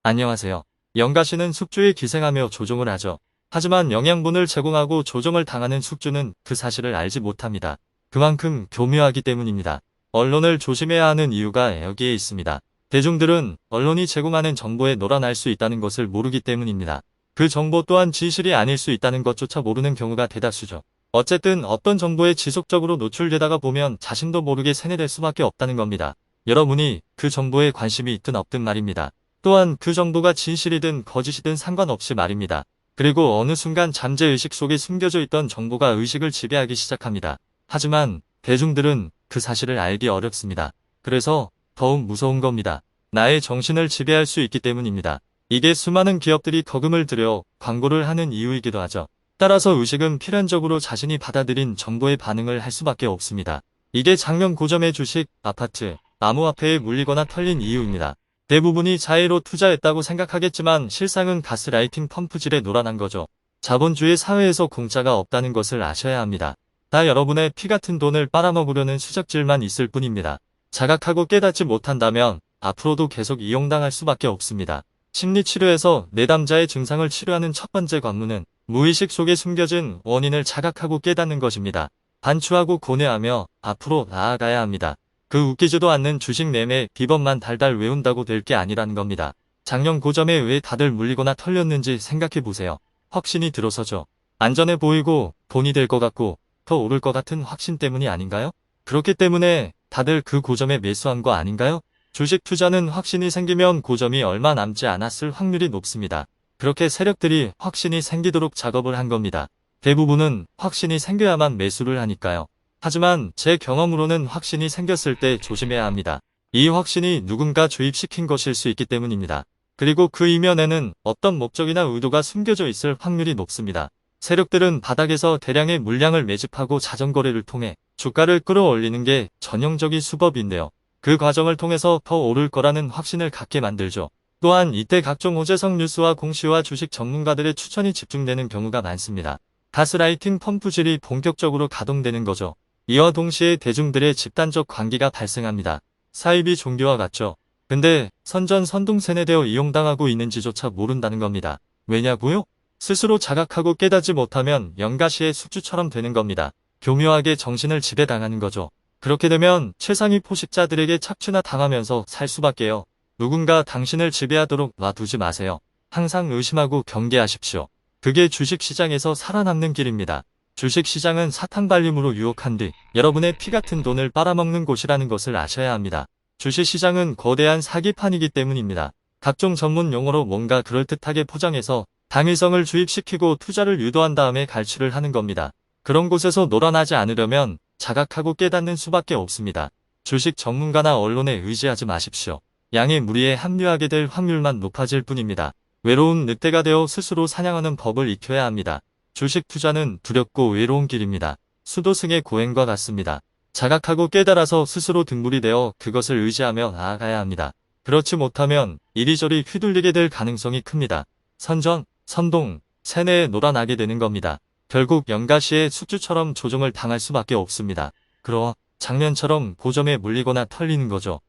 안녕하세요. 연가시는 숙주에 기생하며 조종을 하죠. 하지만 영양분을 제공하고 조종을 당하는 숙주는 그 사실을 알지 못합니다. 그만큼 교묘하기 때문입니다. 언론을 조심해야 하는 이유가 여기에 있습니다. 대중들은 언론이 제공하는 정보에 놀아날 수 있다는 것을 모르기 때문입니다. 그 정보 또한 진실이 아닐 수 있다는 것조차 모르는 경우가 대다수죠. 어쨌든 어떤 정보에 지속적으로 노출되다가 보면 자신도 모르게 세뇌될 수밖에 없다는 겁니다. 여러분이 그 정보에 관심이 있든 없든 말입니다. 또한 그 정보가 진실이든 거짓이든 상관없이 말입니다. 그리고 어느 순간 잠재의식 속에 숨겨져 있던 정보가 의식을 지배하기 시작합니다. 하지만 대중들은 그 사실을 알기 어렵습니다. 그래서 더욱 무서운 겁니다. 나의 정신을 지배할 수 있기 때문입니다. 이게 수많은 기업들이 거금을 들여 광고를 하는 이유이기도 하죠. 따라서 의식은 필연적으로 자신이 받아들인 정보에 반응을 할 수밖에 없습니다. 이게 작년 고점의 주식, 아파트, 암호화폐에 물리거나 털린 이유입니다. 대부분이 자의로 투자했다고 생각하겠지만 실상은 가스라이팅 펌프질에 놀아난 거죠. 자본주의 사회에서 공짜가 없다는 것을 아셔야 합니다. 다 여러분의 피 같은 돈을 빨아먹으려는 수작질만 있을 뿐입니다. 자각하고 깨닫지 못한다면 앞으로도 계속 이용당할 수밖에 없습니다. 심리치료에서 내담자의 증상을 치료하는 첫 번째 관문은 무의식 속에 숨겨진 원인을 자각하고 깨닫는 것입니다. 반추하고 고뇌하며 앞으로 나아가야 합니다. 그 웃기지도 않는 주식 매매 비법만 달달 외운다고 될 게 아니라는 겁니다. 작년 고점에 왜 다들 물리거나 털렸는지 생각해보세요. 확신이 들어서죠. 안전해 보이고 돈이 될 것 같고 더 오를 것 같은 확신 때문이 아닌가요? 그렇기 때문에 다들 그 고점에 매수한 거 아닌가요? 주식 투자는 확신이 생기면 고점이 얼마 남지 않았을 확률이 높습니다. 그렇게 세력들이 확신이 생기도록 작업을 한 겁니다. 대부분은 확신이 생겨야만 매수를 하니까요. 하지만 제 경험으로는 확신이 생겼을 때 조심해야 합니다. 이 확신이 누군가 주입시킨 것일 수 있기 때문입니다. 그리고 그 이면에는 어떤 목적이나 의도가 숨겨져 있을 확률이 높습니다. 세력들은 바닥에서 대량의 물량을 매집하고 자전거래를 통해 주가를 끌어올리는 게 전형적인 수법인데요. 그 과정을 통해서 더 오를 거라는 확신을 갖게 만들죠. 또한 이때 각종 호재성 뉴스와 공시와 주식 전문가들의 추천이 집중되는 경우가 많습니다. 가스라이팅 펌프질이 본격적으로 가동되는 거죠. 이와 동시에 대중들의 집단적 관계가 발생합니다. 사입이 종교와 같죠. 근데 선전선동 세뇌되어 이용당하고 있는지조차 모른다는 겁니다. 왜냐고요? 스스로 자각하고 깨닫지 못하면 연가시의 숙주처럼 되는 겁니다. 교묘하게 정신을 지배당하는 거죠. 그렇게 되면 최상위 포식자들에게 착취나 당하면서 살 수밖에요. 누군가 당신을 지배하도록 놔두지 마세요. 항상 의심하고 경계하십시오. 그게 주식시장에서 살아남는 길입니다. 주식시장은 사탕발림으로 유혹한 뒤 여러분의 피 같은 돈을 빨아먹는 곳이라는 것을 아셔야 합니다. 주식시장은 거대한 사기판이기 때문입니다. 각종 전문 용어로 뭔가 그럴듯하게 포장해서 당위성을 주입시키고 투자를 유도한 다음에 갈취를 하는 겁니다. 그런 곳에서 놀아나지 않으려면 자각하고 깨닫는 수밖에 없습니다. 주식 전문가나 언론에 의지하지 마십시오. 양의 무리에 합류하게 될 확률만 높아질 뿐입니다. 외로운 늑대가 되어 스스로 사냥하는 법을 익혀야 합니다. 주식 투자는 두렵고 외로운 길입니다. 수도승의 고행과 같습니다. 자각하고 깨달아서 스스로 등불이 되어 그것을 의지하며 나아가야 합니다. 그렇지 못하면 이리저리 휘둘리게 될 가능성이 큽니다. 선전, 선동, 세뇌에 놀아나게 되는 겁니다. 결국 연가시의 숙주처럼 조종을 당할 수밖에 없습니다. 그러 작년처럼 고점에 물리거나 털리는 거죠.